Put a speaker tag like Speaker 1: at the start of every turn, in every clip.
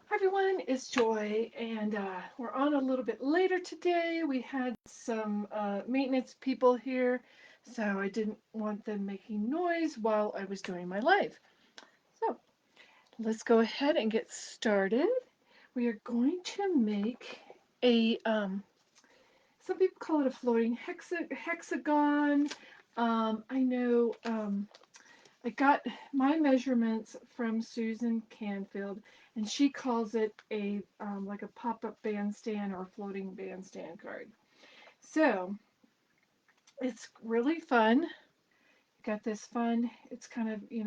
Speaker 1: Hi everyone, it's Joy, and we're on a little bit later today. We had some maintenance people here, so I didn't want them making noise while I was doing my live. So let's go ahead and get started. We are going to make a, some people call it a floating hexagon. I know I got my measurements from Susan Canfield, and she calls it a like a pop-up bandstand or a floating bandstand card. So it's really fun. Got this fun. It's kind of you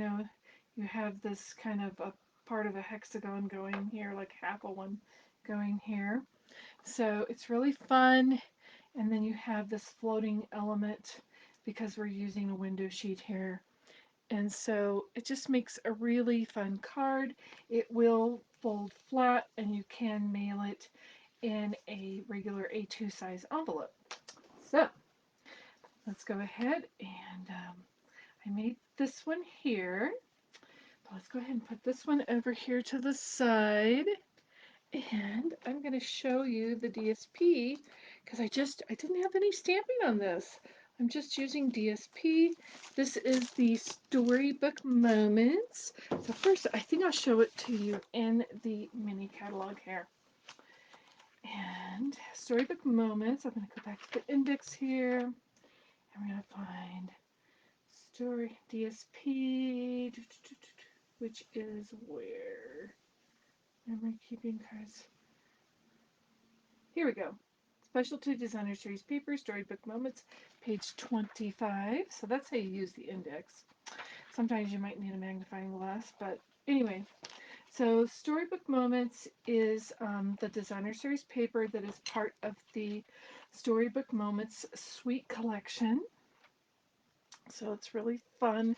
Speaker 1: have this kind of a part of a hexagon going here, like half of one going here. So it's really fun. And then you have this floating element because we're using a window sheet here. And so it just makes a really fun card. It will fold flat and you can mail it in a regular A2 size envelope. So let's go ahead and I made this one here. Let's go ahead and put this one over here to the side. And I'm going to show you the DSP because I didn't have any stamping on this. I'm just using DSP. This is the Storybook Moments. So first, I think I'll show it to you in the mini catalog here. And Storybook Moments, I'm going to go back to the index here. And we're going to find Story DSP, which is where? Memory keeping cards. Here we go. Specialty Designer Series Paper, Storybook Moments, page 25. So that's how you use the index. Sometimes you might need a magnifying glass, but anyway. So Storybook Moments is the Designer Series paper that is part of the Storybook Moments Suite collection. So it's really fun.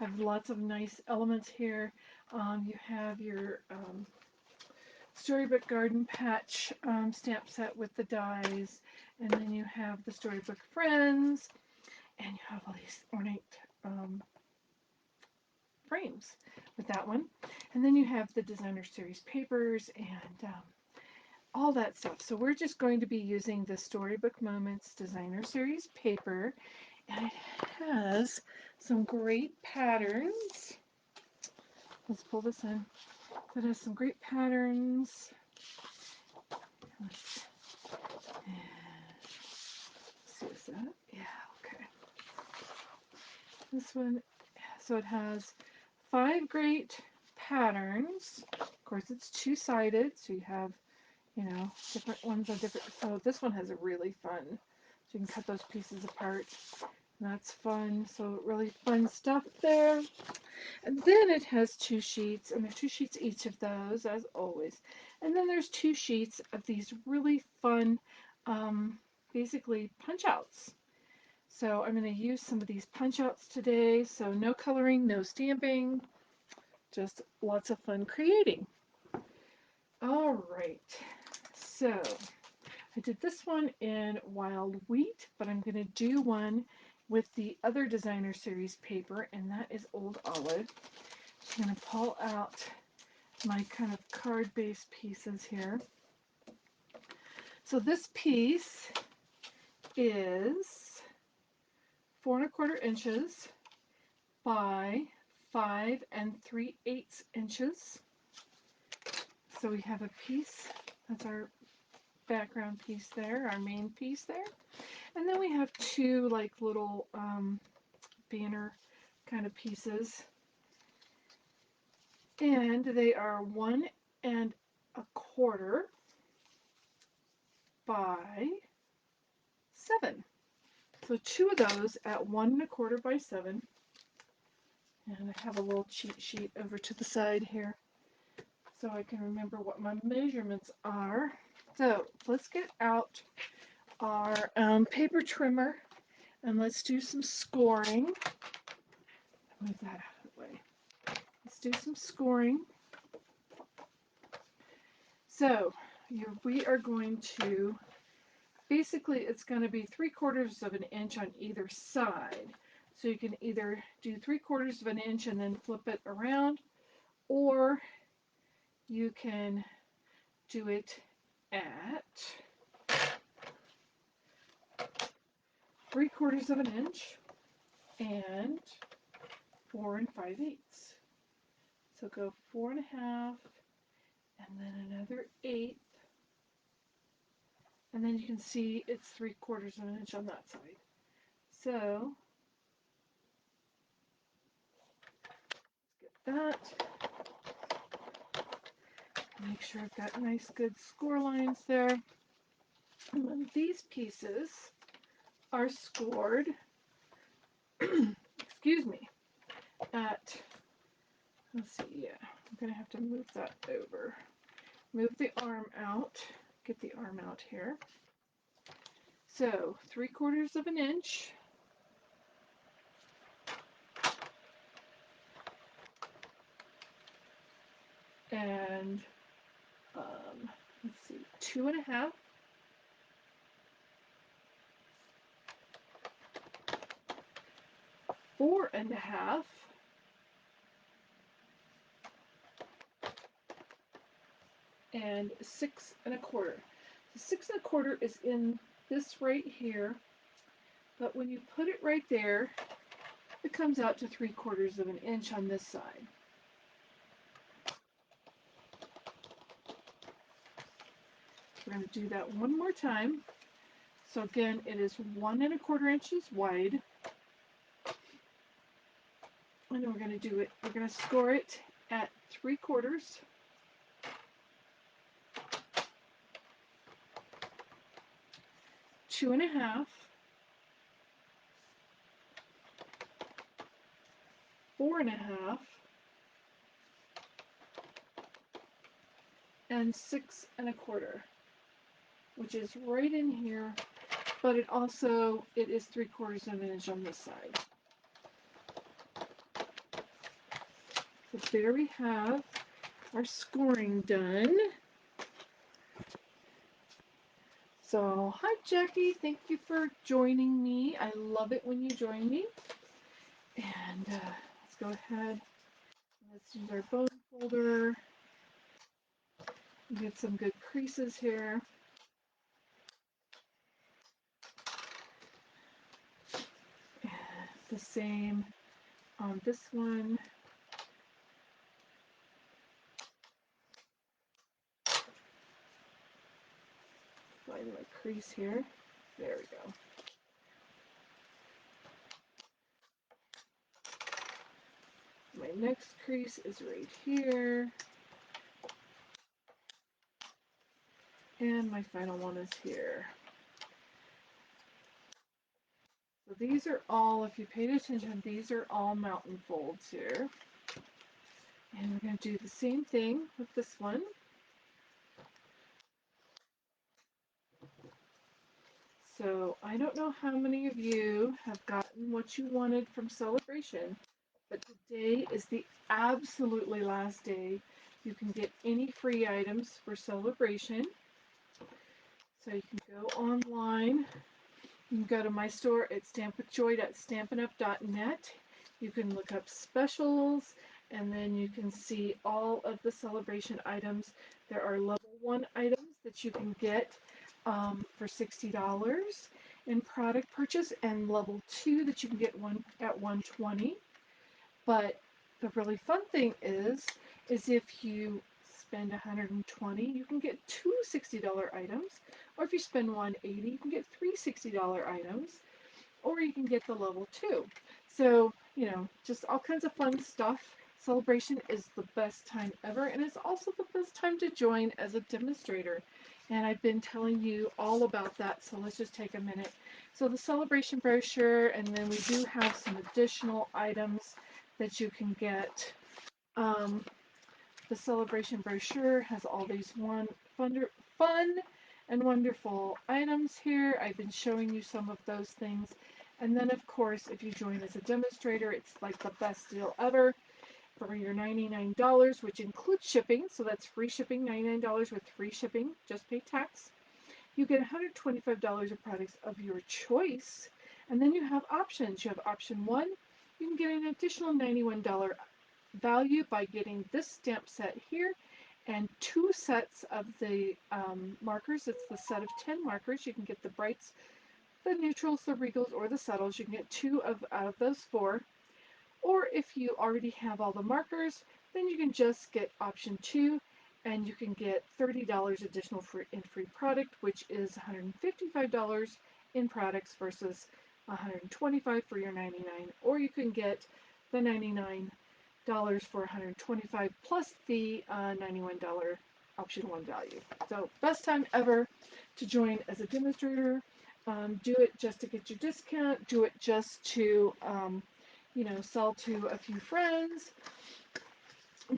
Speaker 1: Have lots of nice elements here. You have your Storybook Garden Patch stamp set with the dies, and then you have the Storybook Friends, and you have all these ornate frames with that one. And then you have the Designer Series papers and all that stuff. So we're just going to be using the Storybook Moments Designer Series paper, and it has some great patterns. Let's pull this in. It has some great patterns. Let's see, is that? Yeah, okay. This one, so it has 5 great patterns. Of course, it's two-sided, so you have, different ones on different. So this one has a really fun. So you can cut those pieces apart. And that's fun. So really fun stuff there. And then it has 2 sheets, and there's 2 sheets each of those, as always. And then there's 2 sheets of these really fun, basically punch outs. So I'm going to use some of these punch outs today. So no coloring, no stamping, just lots of fun creating. All right, so I did this one in Wild Wheat, but I'm going to do one with the other Designer Series paper, and that is Old Olive. So I'm going to pull out my kind of card-based pieces here. So this piece is 4¼ inches by 5 3/8 inches. So we have a piece, that's our background piece there, our main piece there. And then we have 2 like little banner kind of pieces. And they are 1¼ by 7. So 2 of those at 1¼ by 7. And I have a little cheat sheet over to the side here so I can remember what my measurements are. So let's get out our paper trimmer and let's do some scoring. Move that out of the way. Let's do some scoring. So we are going to, basically it's going to be 3/4 inch on either side. So you can either do 3/4 inch and then flip it around, or you can do it at 3/4 of an inch and 4 5/8. So go 4.5 and then another 1/8, and then you can see it's 3/4 of an inch on that side. So let's get that. Make sure I've got nice good score lines there. And then these pieces are scored, excuse me, at, let's see, yeah, I'm going to have to move that over. Move the arm out, get the arm out here. So 3/4 of an inch. And let's see, 2.5. 4.5. And 6.25. The 6.25 is in this right here, but when you put it right there, it comes out to 3/4 of an inch on this side. We're going to do that one more time. So again, it is 1.25 inches wide. And then we're going to do it, we're going to score it at 3/4. 2.5. 4.5. And 6.25, which is right in here, but it is 3/4 of an inch on this side. So there we have our scoring done. So hi Jackie, thank you for joining me. I love it when you join me. And let's go ahead. Let's use our bone folder. Get some good creases here. The same on this one. Find my crease here. There we go. My next crease is right here. And my final one is here. So these are all, if you paid attention, these are all mountain folds here. And we're going to do the same thing with this one. So I don't know how many of you have gotten what you wanted from Celebration, but today is the absolutely last day you can get any free items for Celebration. So you can go online. You can go to my store at stampwithjoy.stampinup.net. You can look up specials, and then you can see all of the Celebration items. There are level 1 items that you can get for $60 in product purchase, and level 2 that you can get one at $120. But the really fun thing is if you spend $120, you can get two $60 items, or if you spend $180, you can get three $60 items, or you can get the level 2. So, you know, just all kinds of fun stuff. Celebration is the best time ever, and it's also the best time to join as a demonstrator. And I've been telling you all about that, so let's just take a minute. So the Celebration brochure, and then we do have some additional items that you can get. The Celebration brochure has all these fun and wonderful items here. I've been showing you some of those things. And then, of course, if you join as a demonstrator, it's like the best deal ever for your $99, which includes shipping. So that's free shipping, $99 with free shipping, just pay tax. You get $125 of products of your choice. And then you have options. You have option 1. You can get an additional $91 value by getting this stamp set here and 2 sets of the markers. It's the set of 10 markers. You can get the brights, the neutrals, the regals, or the subtles. You can get 2 out of those 4. Or if you already have all the markers, then you can just get option 2 and you can get $30 additional in free product, which is $155 in products versus $125 for your 99. Or you can get the $99 for $125 plus the $91 option 1 value. So best time ever to join as a demonstrator. Do it just to get your discount. Do it just to sell to a few friends.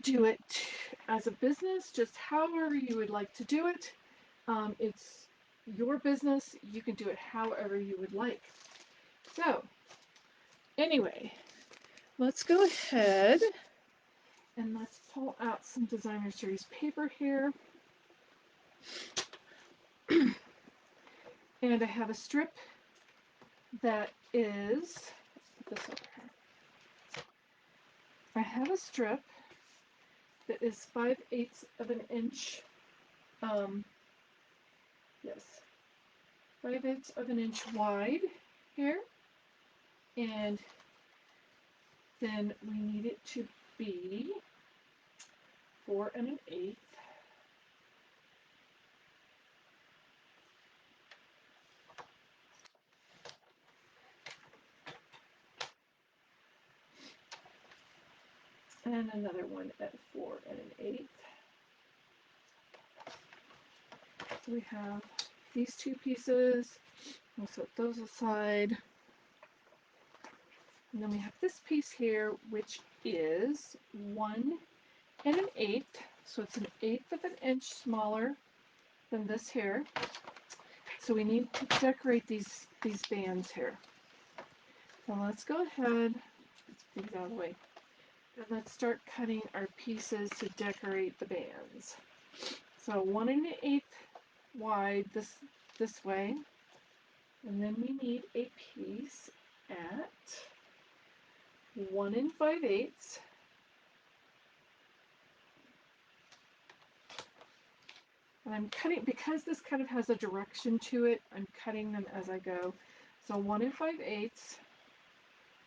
Speaker 1: Do it as a business, just however you would like to do it. It's your business. You can do it however you would like. So anyway, let's go ahead and let's pull out some designer series paper here. And I have a strip that is, this over here. I have a strip that is 5/8 of an inch, yes, 5/8 of an inch wide here, and then we need it to be 4 1/8. And another one at 4 1/8. So we have these 2 pieces. We'll set those aside. And then we have this piece here, which is 1 1/8. So it's 1/8 of an inch smaller than this here. So we need to decorate these bands here. So let's go ahead, let's get these out of the way, and let's start cutting our pieces to decorate the bands. So 1 1/8 wide this way, and then we need a piece at 1 5/8. And I'm cutting, because this kind of has a direction to it, I'm cutting them as I go. So 1 5/8,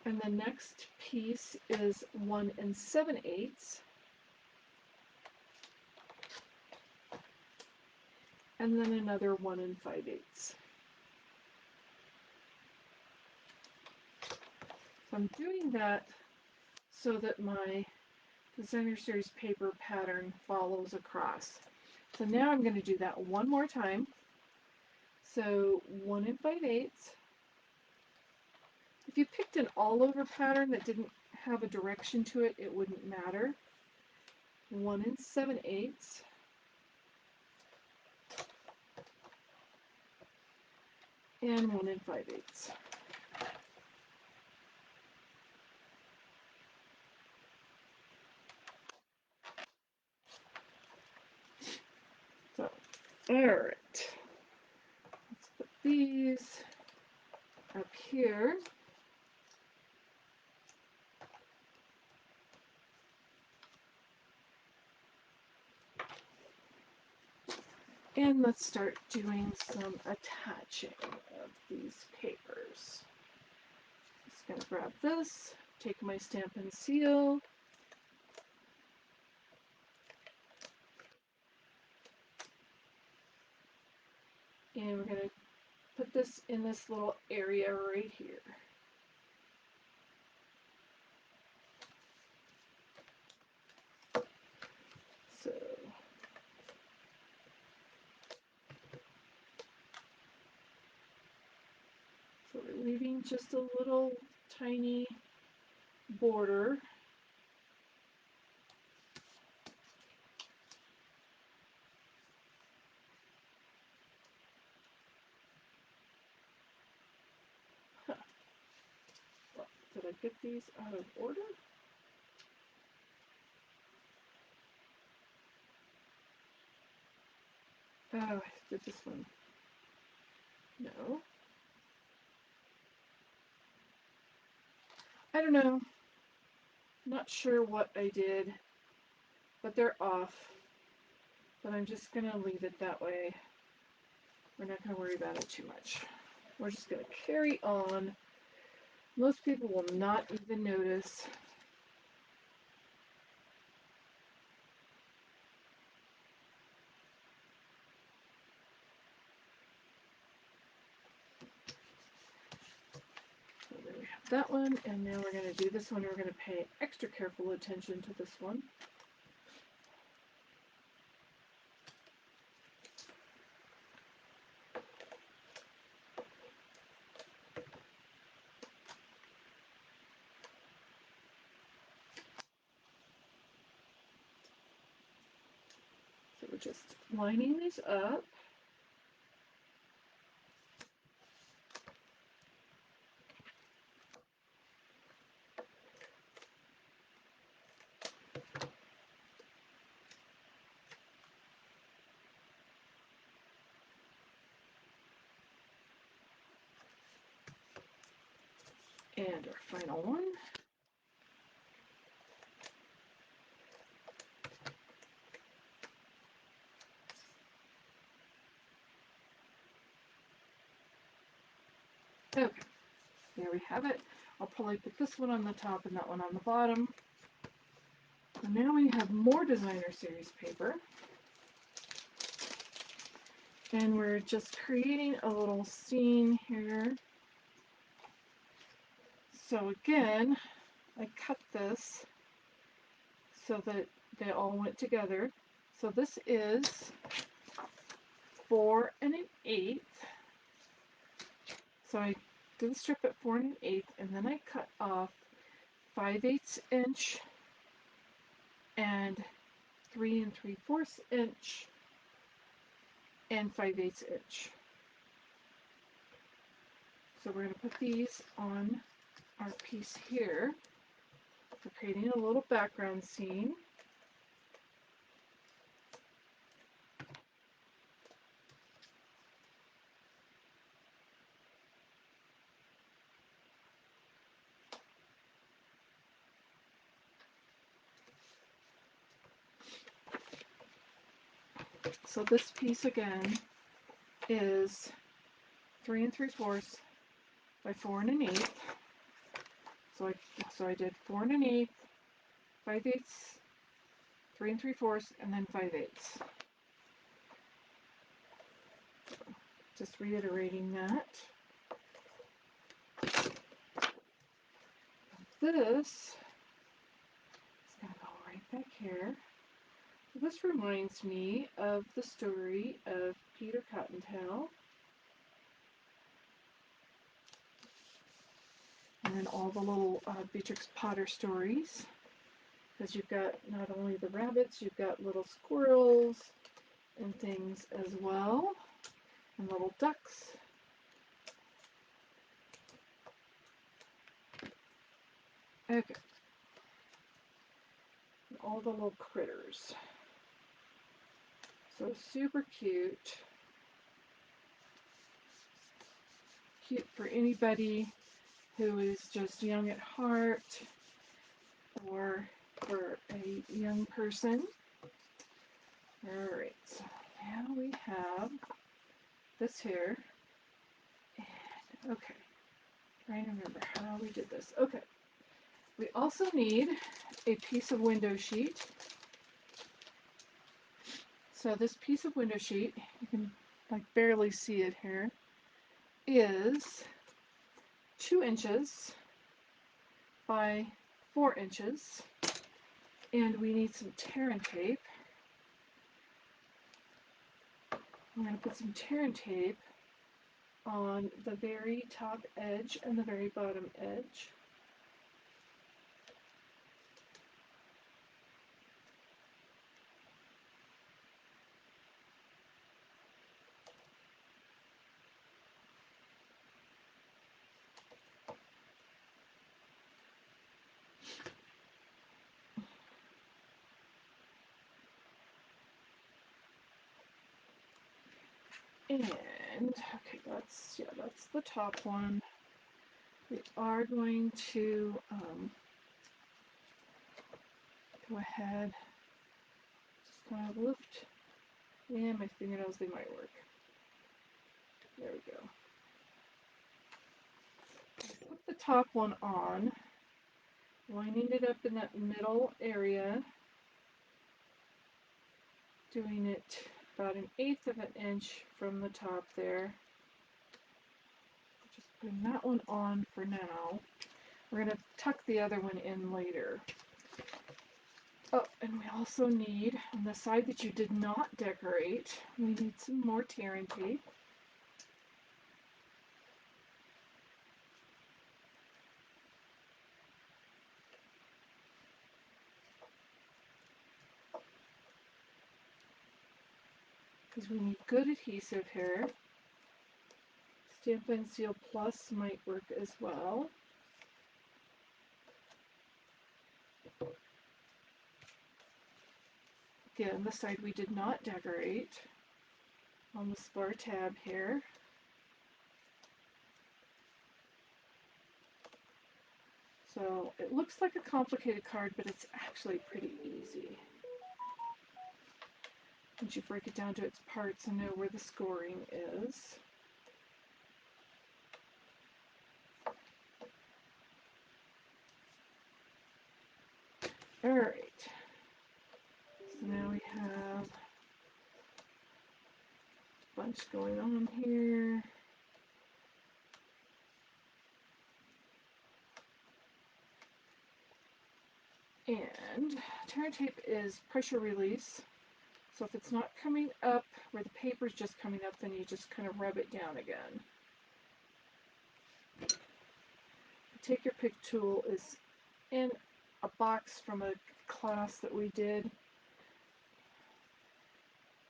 Speaker 1: and the next piece is 1 7/8, and then another 1 5/8. So I'm doing that so that my designer series paper pattern follows across. So now I'm going to do that one more time. So 1 5/8. If you picked an all over pattern that didn't have a direction to it, it wouldn't matter. 1 7/8. And 1 5/8. So, all right. Let's put these up here. And let's start doing some attaching of these papers. Just gonna grab this, take my stamp and seal. And we're gonna put this in this little area right here. So we're leaving just a little tiny border. Huh. Well, did I get these out of order? Oh, I did this one. No. I don't know. Not sure what I did, but they're off. but I'm just going to leave it that way. We're not going to worry about it too much. We're just going to carry on. Most people will not even notice. So there we have that one, and now we're going to do this one. We're going to pay extra careful attention to this one. So we're just lining these up. And our final one. Okay, there we have it. I'll probably put this one on the top and that one on the bottom. And now we have more designer series paper. And we're just creating a little scene here. So again, I cut this so that they all went together. So this is 4 1/8. So I did the strip at 4 1/8, and then I cut off 5/8 inch and 3 3/4 inch and 5/8 inch. So we're going to put these on our piece here. We're creating a little background scene. So this piece again is 3 3/4 by 4 1/8. So I did 4 1/8, 5/8, 3 3/4, and then 5/8. Just reiterating that. This is going to go right back here. This reminds me of the story of Peter Cottontail. And then all the little Beatrix Potter stories. Because you've got not only the rabbits, you've got little squirrels and things as well. And little ducks. Okay. And all the little critters. So super cute. Cute for anybody who is just young at heart or for a young person. Alright, so now we have this here. And, okay, trying to remember how we did this. Okay, we also need a piece of window sheet. So this piece of window sheet, you can like barely see it here, is 2 inches by 4 inches. And we need some tear and tape. I'm going to put some tear and tape on the very top edge and the very bottom edge. And, okay, that's the top one. We are going to go ahead, just kind of lift And my fingernails, they might work. There we go. Put the top one on, lining it up in that middle area, doing it about 1/8 of an inch from the top there. Just putting that one on for now. We're going to tuck the other one in later. Oh, and we also need, on the side that you did not decorate, we need some more tearing tape. Because we need good adhesive here. Stampin' Seal Plus might work as well. Again, the side we did not decorate on the spar tab here. So it looks like a complicated card, but it's actually pretty easy. Once you break it down to its parts and know where the scoring is. Alright, so now we have a bunch going on here. And tearing tape is pressure release. So if it's not coming up where the paper's just coming up, then you just kind of rub it down again. The Take Your Pick tool is in a box from a class that we did.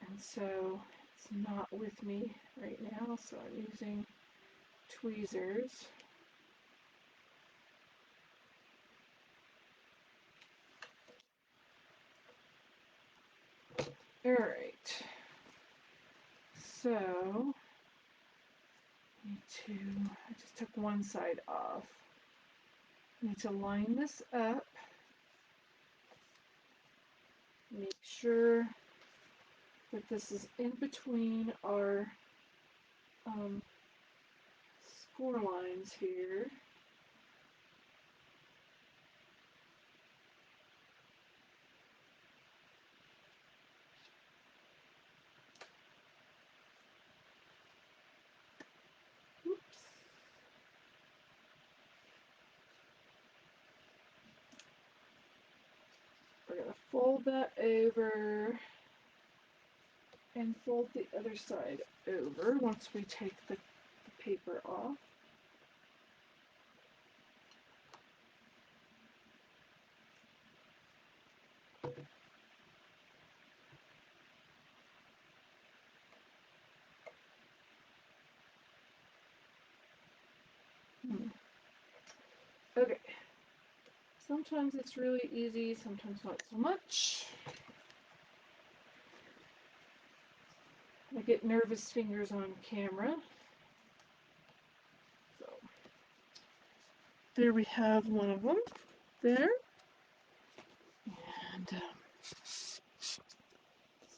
Speaker 1: And so it's not with me right now, so I'm using tweezers. Alright, so I just took one side off. I need to line this up, make sure that this is in between our score lines here. Oops. We're going to fold that over and fold the other side over once we take the paper off. Okay. Sometimes it's really easy, sometimes not so much. I get nervous fingers on camera. So there we have one of them there. And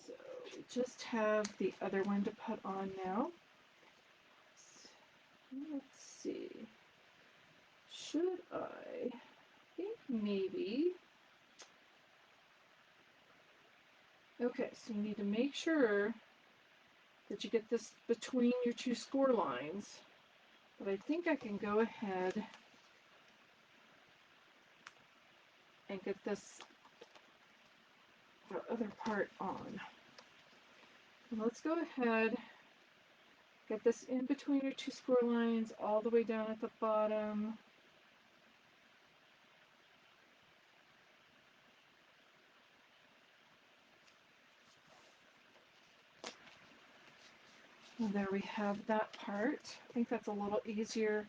Speaker 1: so we just have the other one to put on now. Let's see. Should I think maybe. Okay, so you need to make sure that you get this between your two score lines. But I think I can go ahead and get this the other part on. And let's go ahead, get this in between your two score lines all the way down at the bottom. And there we have that part. I think that's a little easier.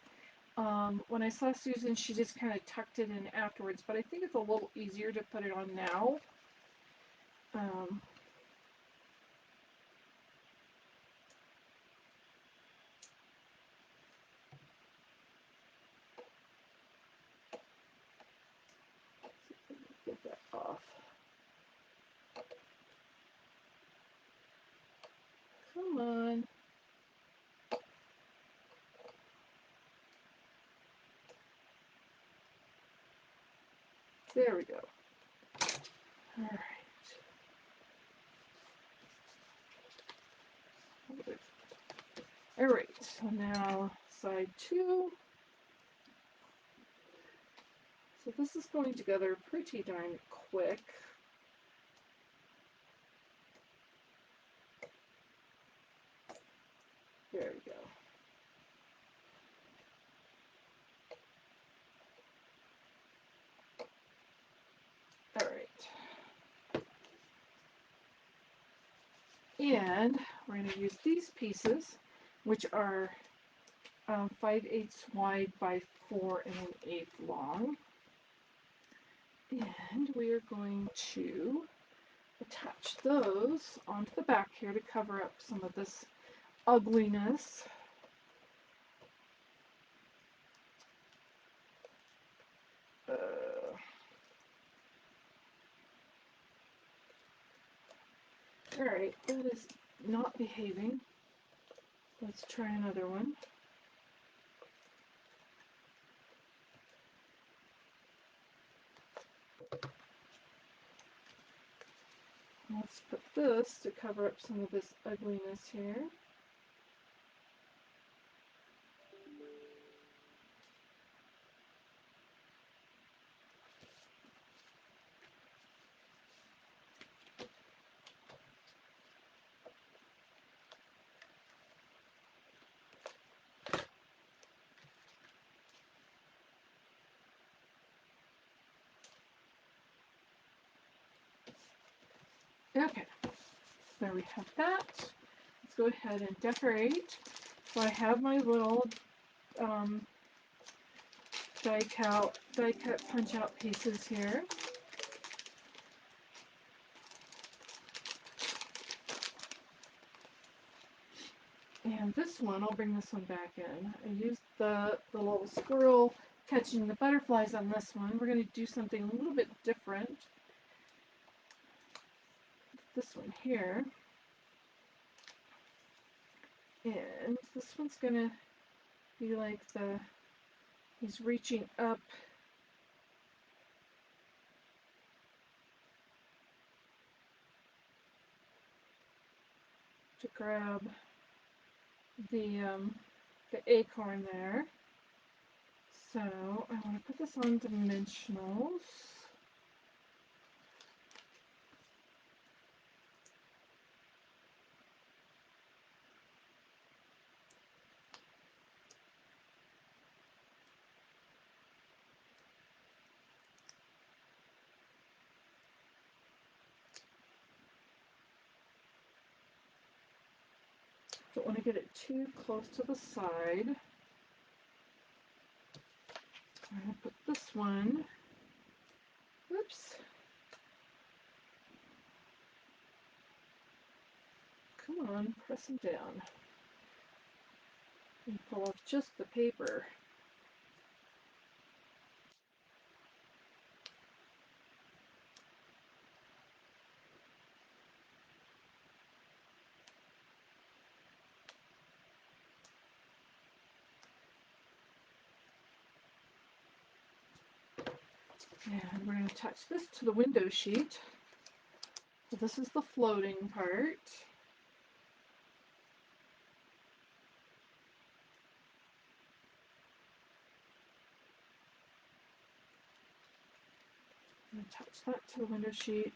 Speaker 1: When I saw Susan, she just kind of tucked it in afterwards, but I think it's a little easier to put it on now. Get that off. Come on. There we go. All right. All right, so now side 2. So this is going together pretty darn quick. There we go. All right. And we're going to use these pieces, which are 5/8 wide by 4 1/8 long. And we are going to attach those onto the back here to cover up some of this ugliness. Alright, that is not behaving. Let's try another one. Let's put this to cover up some of this ugliness here. Okay, there we have that. Let's go ahead and decorate. So I have my little die cut punch out pieces here. And this one, I'll bring this one back in. I used the little squirrel catching the butterflies on this one. We're going to do something a little bit different. This one here. And this one's going to be like he's reaching up to grab the acorn there. So I want to put this on dimensionals. Don't want to get it too close to the side. I'm going to put this one, oops, come on, press them down. And pull off just the paper. And we're going to attach this to the window sheet. So this is the floating part. Attach that to the window sheet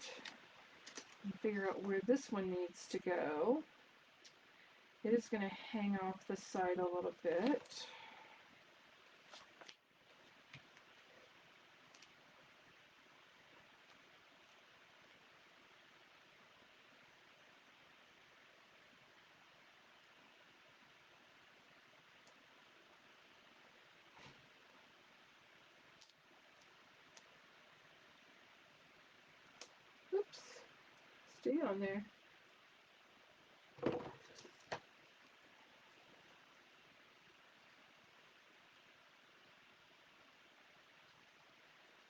Speaker 1: and figure out where this one needs to go. It is going to hang off the side a little bit. Oops, stay on there.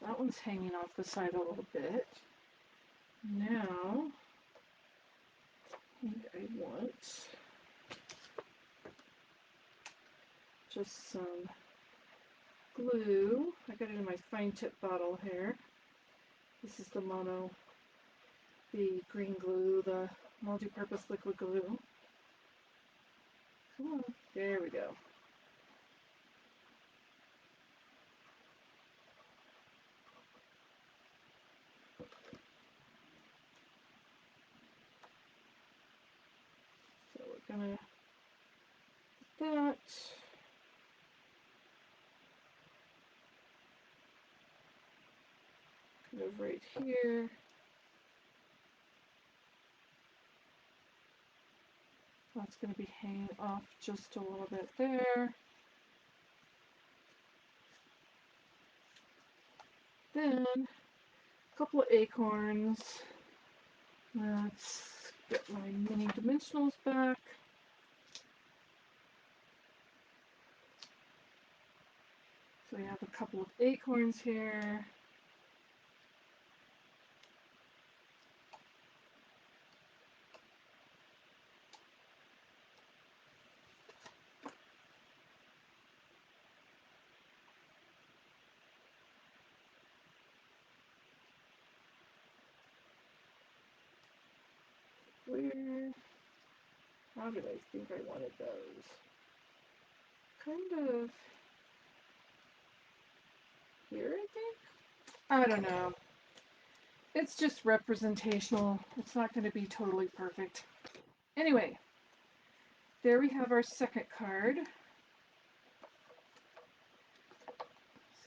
Speaker 1: That one's hanging off the side a little bit. Now, I think I want just some glue. I got it in my fine tip bottle here. This is the green glue, the multi-purpose liquid glue. Come on, there we go. So we're gonna put that. Kind of right here. That's going to be hanging off just a little bit there. Then a couple of acorns. Let's get my mini dimensionals back. So we have a couple of acorns here. Where? How did I think I wanted those? Kind of here, I think? I don't know. It's just representational. It's not going to be totally perfect. Anyway, there we have our second card.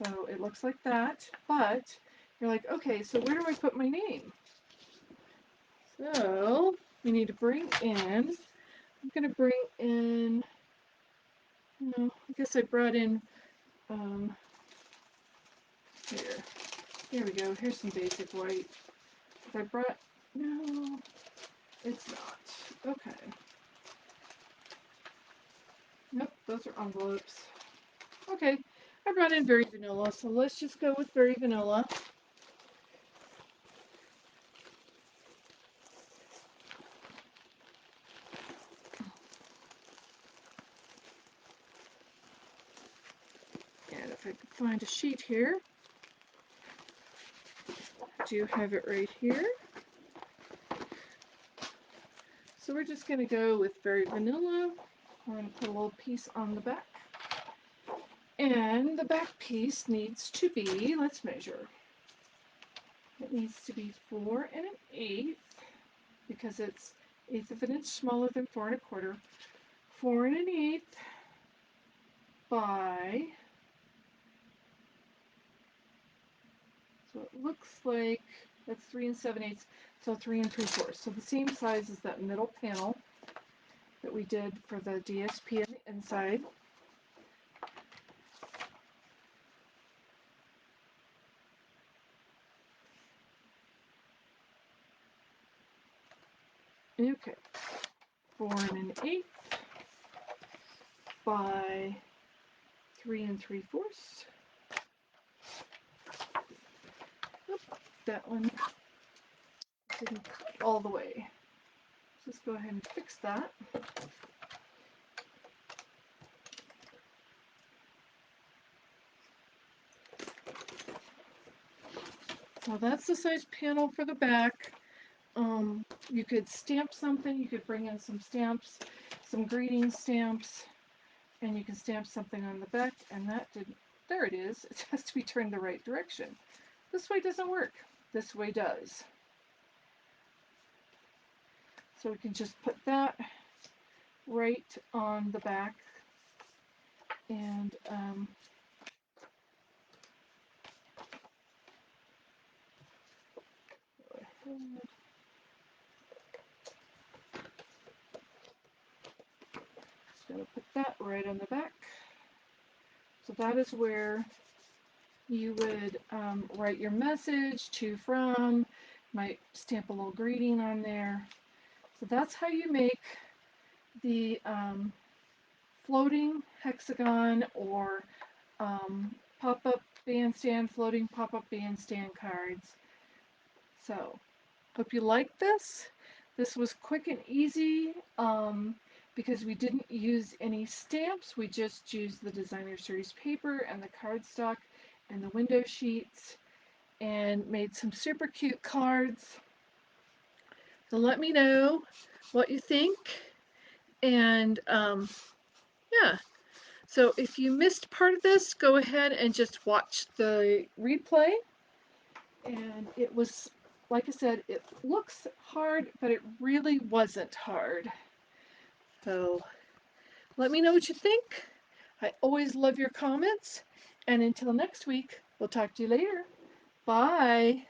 Speaker 1: So it looks like that, but you're like, okay, so where do I put my name? So we need to bring in, I'm going to bring in, I guess I brought in, here we go, here's some basic white. No, it's not. Okay. Nope, those are envelopes. Okay, I brought in Very Vanilla, so let's just go with Very Vanilla. And if I could find a sheet here, I do have it right here. So we're just going to go with Very Vanilla. We're going to put a little piece on the back. And the back piece needs to be, let's measure. It needs to be 4 1/8 because it's 1/8 of an inch smaller than 4 1/4. 4 1/8 by, so it looks like that's 3 7/8, so 3 3/4. So the same size as that middle panel that we did for the DSP on the inside. Okay, 4 1/8 by 3 3/4. Oop, that one didn't cut all the way. Let's just go ahead and fix that. So that's the size panel for the back. You could stamp something, you could bring in some stamps, some greeting stamps, and you can stamp something on the back, and that didn't, there it is. It has to be turned the right direction. This way doesn't work. This way does. So we can just put that right on the back, and just going to put that right on the back. So that is where you would write your message to, from, might stamp a little greeting on there. So that's how you make the floating hexagon or pop-up bandstand, floating pop-up bandstand cards. So hope you liked this. This was quick and easy. because we didn't use any stamps. We just used the designer series paper and the cardstock and the window sheets and made some super cute cards. So let me know what you think. And yeah, so if you missed part of this, go ahead and just watch the replay. And it was, like I said, it looks hard, but it really wasn't hard. So let me know what you think. I always love your comments. And until next week, we'll talk to you later. Bye.